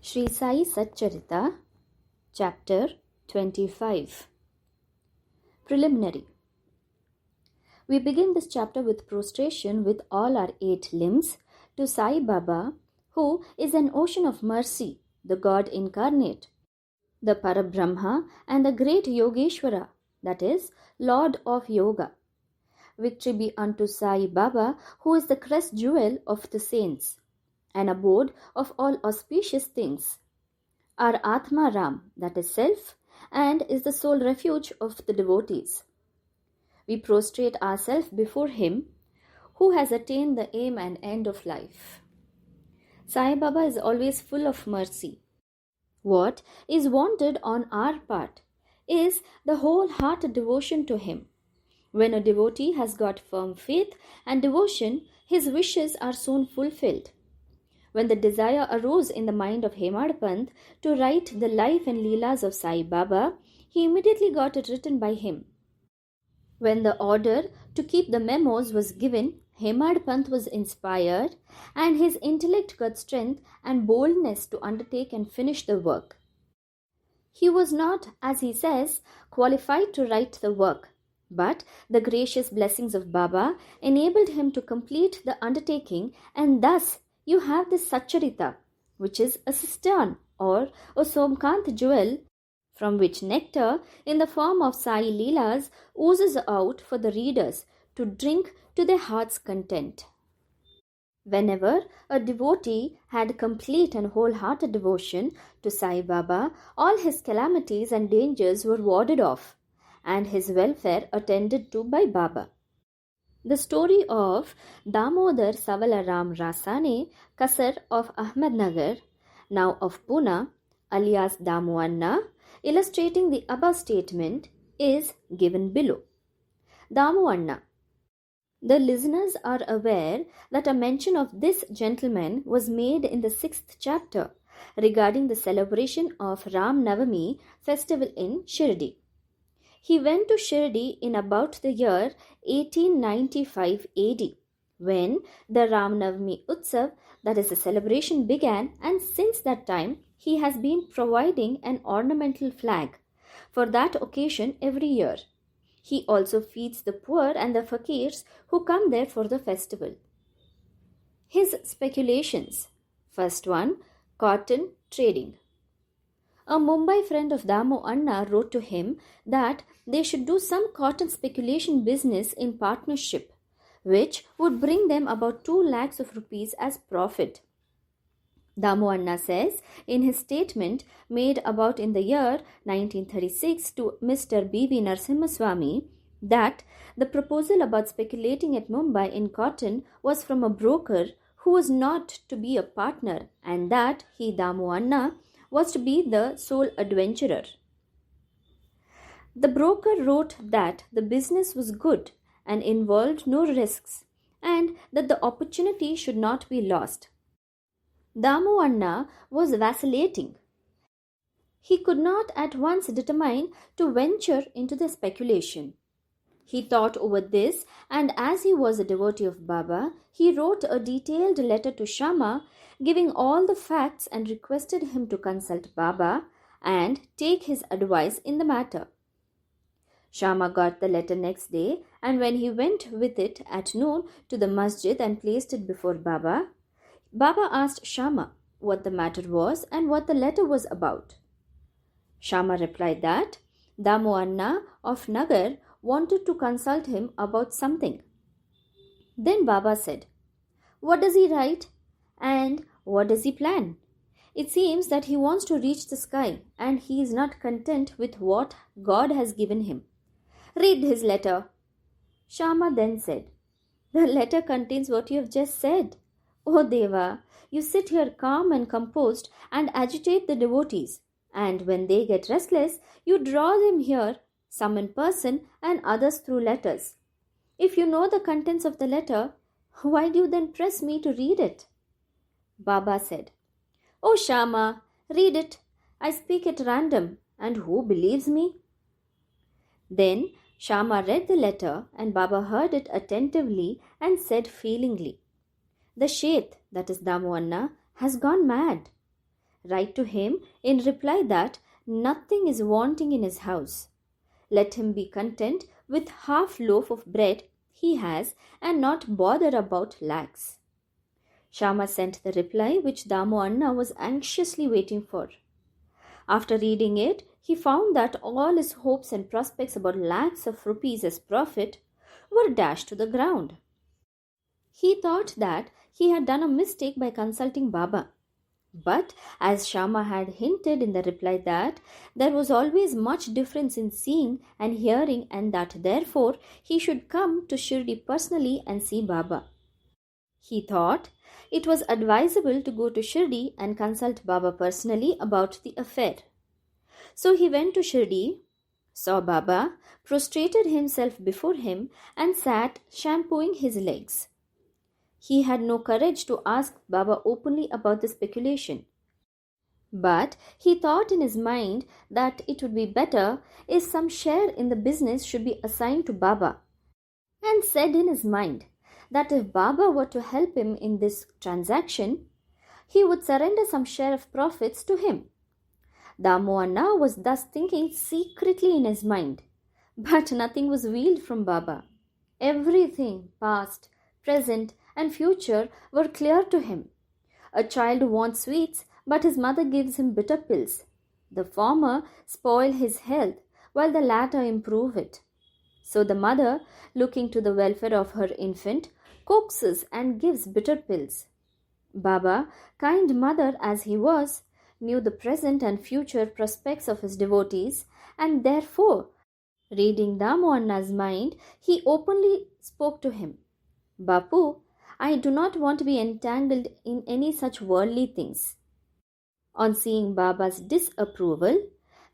Sri Sai Satcharita, Chapter 25. Preliminary. We begin this chapter with prostration with all our 8 limbs to Sai Baba, who is an ocean of mercy, the God incarnate, the Parabrahma and the great Yogeshwara, that is, Lord of Yoga. Victory be unto Sai Baba, who is the crest jewel of the saints, an abode of all auspicious things, our Atma Ram, that is self, and is the sole refuge of the devotees. We prostrate ourselves before him who has attained the aim and end of life. Sai Baba is always full of mercy. What is wanted on our part is the wholehearted devotion to him. When a devotee has got firm faith and devotion, his wishes are soon fulfilled. When the desire arose in the mind of Hemadpant to write the life and leelas of Sai Baba, he immediately got it written by him. When the order to keep the memos was given, Hemadpant was inspired and his intellect got strength and boldness to undertake and finish the work. He was not, as he says, qualified to write the work, but the gracious blessings of Baba enabled him to complete the undertaking, and thus you have this Satcharita, which is a cistern or a Somkant jewel, from which nectar in the form of Sai Leelas oozes out for the readers to drink to their heart's content. Whenever a devotee had complete and wholehearted devotion to Sai Baba, all his calamities and dangers were warded off, and his welfare attended to by Baba. The story of Damodar Savalaram Rasane, Kasar of Ahmednagar, now of Pune, alias Damu Anna, illustrating the above statement, is given below. Damu Anna. The listeners are aware that a mention of this gentleman was made in the 6th chapter regarding the celebration of Ram Navami festival in Shirdi. He went to Shirdi in about the year 1895 AD, when the Ram Navami Utsav, that is the celebration, began, and since that time he has been providing an ornamental flag for that occasion every year. He also feeds the poor and the fakirs who come there for the festival. His speculations. First one, cotton trading. A Mumbai friend of Damu Anna wrote to him that they should do some cotton speculation business in partnership, which would bring them about 2 lakhs of rupees as profit. Damu Anna says in his statement made about in the year 1936 to Mr. B.V. Narasimhaswamy that the proposal about speculating at Mumbai in cotton was from a broker who was not to be a partner, and that he, Damu Anna, was to be the sole adventurer. The broker wrote that the business was good and involved no risks, and that the opportunity should not be lost. Damu Anna was vacillating. He could not at once determine to venture into the speculation. He thought over this, and as he was a devotee of Baba, he wrote a detailed letter to Shama, giving all the facts, and requested him to consult Baba and take his advice in the matter. Shama got the letter next day, and when he went with it at noon to the masjid and placed it before Baba, Baba asked Shama what the matter was and what the letter was about. Shama replied that Damu Anna of Nagar wanted to consult him about something. Then Baba said, "What does he write and what does he plan? It seems that he wants to reach the sky and he is not content with what God has given him. Read his letter." Shama then said, "The letter contains what you have just said. O Deva, you sit here calm and composed and agitate the devotees, and when they get restless, you draw them here, some in person and others through letters. If you know the contents of the letter, why do you then press me to read it?" Baba said, "O Shama, read it. I speak at random, and who believes me?" Then Shama read the letter, and Baba heard it attentively and said feelingly, "The Sheth, that is Damu Anna, has gone mad. Write to him in reply that nothing is wanting in his house. Let him be content with half loaf of bread he has and not bother about lakhs. Shama sent the reply which Damu Anna was anxiously waiting for. After reading it, he found that all his hopes and prospects about lakhs of rupees as profit were dashed to the ground. He thought that he had done a mistake by consulting Baba. But as Shama had hinted in the reply that there was always much difference in seeing and hearing, and that therefore he should come to Shirdi personally and see Baba. He thought it was advisable to go to Shirdi and consult Baba personally about the affair. So he went to Shirdi, saw Baba, prostrated himself before him, and sat shampooing his legs. He had no courage to ask Baba openly about the speculation. But he thought in his mind that it would be better if some share in the business should be assigned to Baba, and said in his mind that if Baba were to help him in this transaction, he would surrender some share of profits to him. Damu Anna was thus thinking secretly in his mind, but nothing was veiled from Baba. Everything, past, present, and future, were clear to him. A child wants sweets, but his mother gives him bitter pills. The former spoil his health, while the latter improve it. So the mother, looking to the welfare of her infant, coaxes and gives bitter pills. Baba, kind mother as he was, knew the present and future prospects of his devotees, and therefore, reading Damu Anna's mind, he openly spoke to him. Bapu, I do not want to be entangled in any such worldly things. On seeing Baba's disapproval,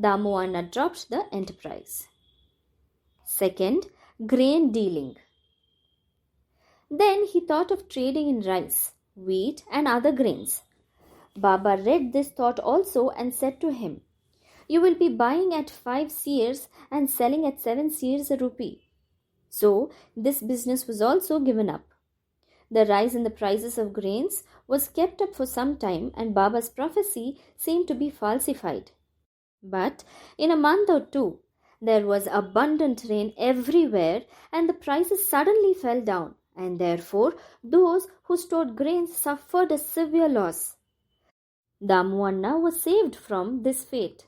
Damu Anna dropped the enterprise. Second, grain dealing. Then he thought of trading in rice, wheat, and other grains. Baba read this thought also and said to him, You will be buying at 5 seers and selling at 7 seers a rupee. So this business was also given up. The rise in the prices of grains was kept up for some time, and Baba's prophecy seemed to be falsified. But in a month or two, there was abundant rain everywhere, and the prices suddenly fell down, and therefore those who stored grains suffered a severe loss. Damu Anna was saved from this fate.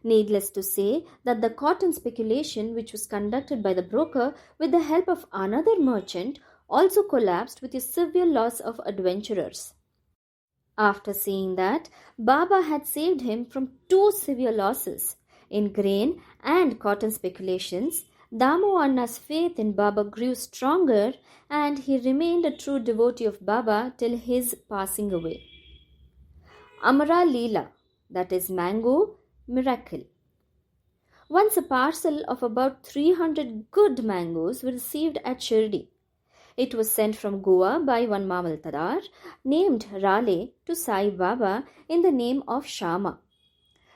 Needless to say that the cotton speculation, which was conducted by the broker with the help of another merchant, also collapsed with a severe loss of adventurers. After seeing that Baba had saved him from 2 severe losses in grain and cotton speculations, Damu Anna's faith in Baba grew stronger, and he remained a true devotee of Baba till his passing away. Amraleela, that is mango miracle. Once a parcel of about 300 good mangoes was received at Shirdi. It was sent from Goa by one Mamaltadar named Rale to Sai Baba in the name of Shama.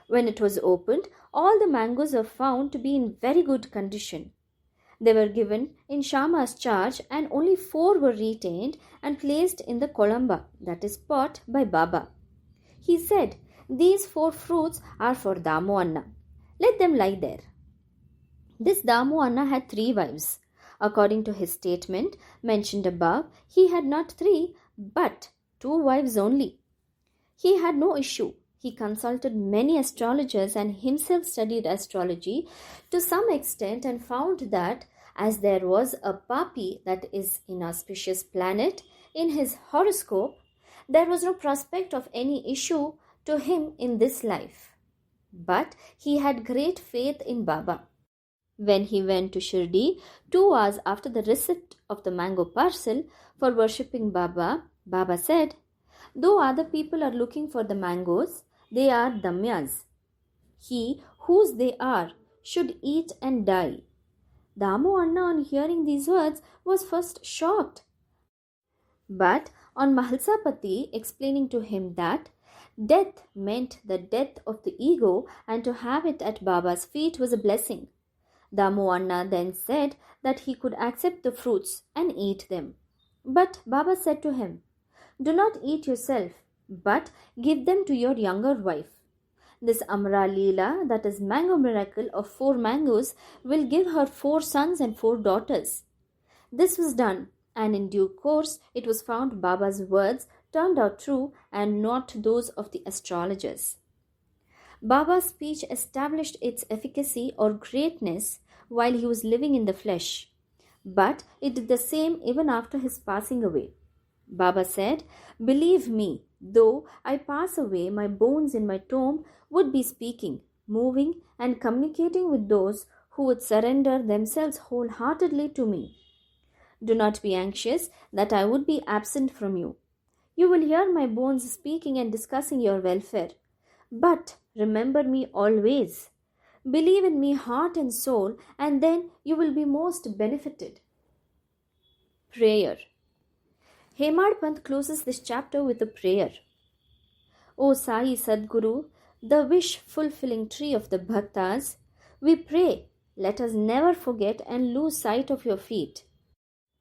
When it was opened, all the mangoes were found to be in very good condition. They were given in Shama's charge, and only 4 were retained and placed in the kolamba, that is pot, by Baba. He said, These 4 fruits are for Damu Anna. Let them lie there. This Damu Anna had 3 wives. According to his statement mentioned above, he had not 3 but 2 wives only. He had no issue. He consulted many astrologers and himself studied astrology to some extent, and found that as there was a Papi, that is inauspicious planet, in his horoscope, there was no prospect of any issue to him in this life. But he had great faith in Baba. When he went to Shirdi 2 hours after the receipt of the mango parcel for worshipping Baba, Baba said, Though other people are looking for the mangoes, they are damyas. He whose they are should eat and die. Damu Anna, on hearing these words, was first shocked. But on Mahalsapati explaining to him that death meant the death of the ego, and to have it at Baba's feet was a blessing, Damu Anna then said that he could accept the fruits and eat them. But Baba said to him, Do not eat yourself. but give them to your younger wife. This Amraleela, that is mango miracle of 4 mangoes, will give her 4 sons and 4 daughters. This was done, and in due course it was found Baba's words turned out true and not those of the astrologers. Baba's speech established its efficacy or greatness while he was living in the flesh, but it did the same even after his passing away. Baba said, "Believe me, though I pass away, my bones in my tomb would be speaking, moving, and communicating with those who would surrender themselves wholeheartedly to me. Do not be anxious that I would be absent from you. You will hear my bones speaking and discussing your welfare. But remember me always. Believe in me heart and soul, and then you will be most benefited." Prayer. Hemad Pant closes this chapter with a prayer. O Sai Sadguru, the wish-fulfilling tree of the Bhaktas, we pray, let us never forget and lose sight of your feet.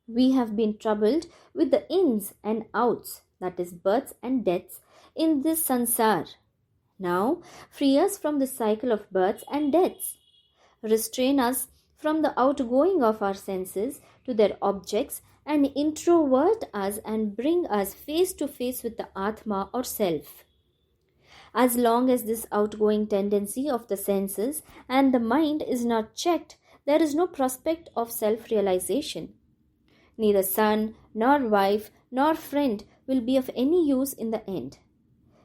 We have been troubled with the ins and outs, that is births and deaths, in this sansar. Now, free us from the cycle of births and deaths. Restrain us from the outgoing of our senses to their objects and introvert us and bring us face to face with the Atma or Self. As long as this outgoing tendency of the senses and the mind is not checked, there is no prospect of self-realization. Neither son, nor wife, nor friend will be of any use in the end.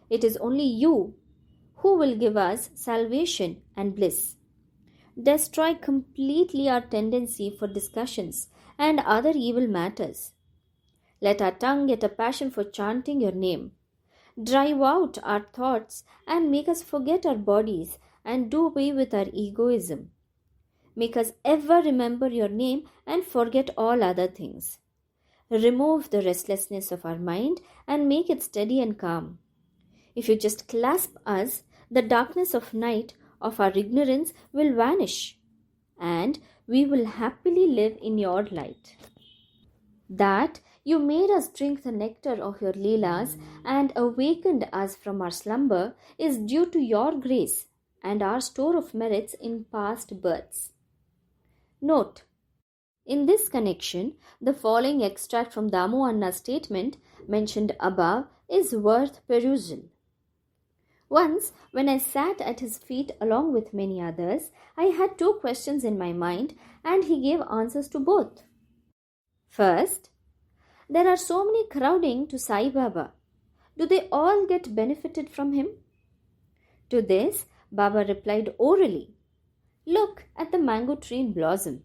It is only you who will give us salvation and bliss. Destroy completely our tendency for discussions and other evil matters. Let our tongue get a passion for chanting your name. Drive out our thoughts and make us forget our bodies and do away with our egoism. Make us ever remember your name and forget all other things. Remove the restlessness of our mind and make it steady and calm. If you just clasp us, the darkness of night of our ignorance will vanish, and we will happily live in your light. That you made us drink the nectar of your Leelas and awakened us from our slumber is due to your grace and our store of merits in past births. Note: in this connection, the following extract from Damu Anna's statement mentioned above is worth perusal. Once, when I sat at his feet along with many others, I had 2 questions in my mind and he gave answers to both. First, there are so many crowding to Sai Baba. Do they all get benefited from him? To this, Baba replied orally, "Look at the mango tree in blossom.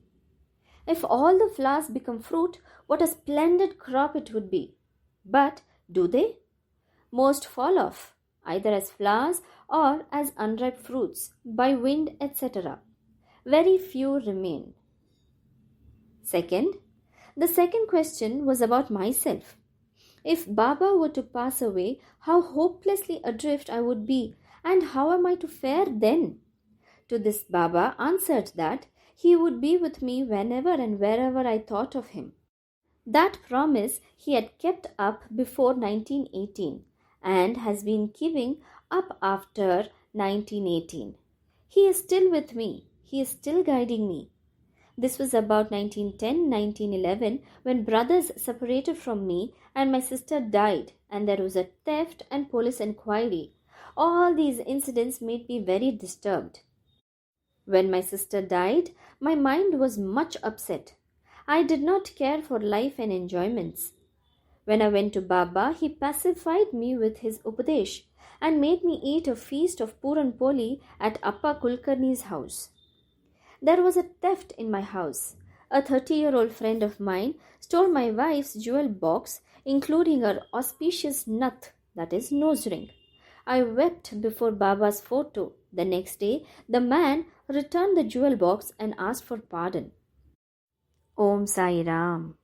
If all the flowers become fruit, what a splendid crop it would be. But do they? Most fall off, either as flowers or as unripe fruits, by wind, etc. Very few remain." Second, the second question was about myself. If Baba were to pass away, how hopelessly adrift I would be, and how am I to fare then? To this Baba answered that he would be with me whenever and wherever I thought of him. That promise he had kept up before 1918 and has been keeping up after 1918. He is still with me. He is still guiding me. This was about 1910-1911 when brothers separated from me and my sister died and there was a theft and police inquiry. All these incidents made me very disturbed. When my sister died, my mind was much upset. I did not care for life and enjoyments. When I went to Baba, he pacified me with his Upadesh and made me eat a feast of Puran Poli at Appa Kulkarni's house. There was a theft in my house. A 30-year-old friend of mine stole my wife's jewel box, including her auspicious nut, that is, nose ring. I wept before Baba's photo. The next day, the man returned the jewel box and asked for pardon. Om Sai Ram.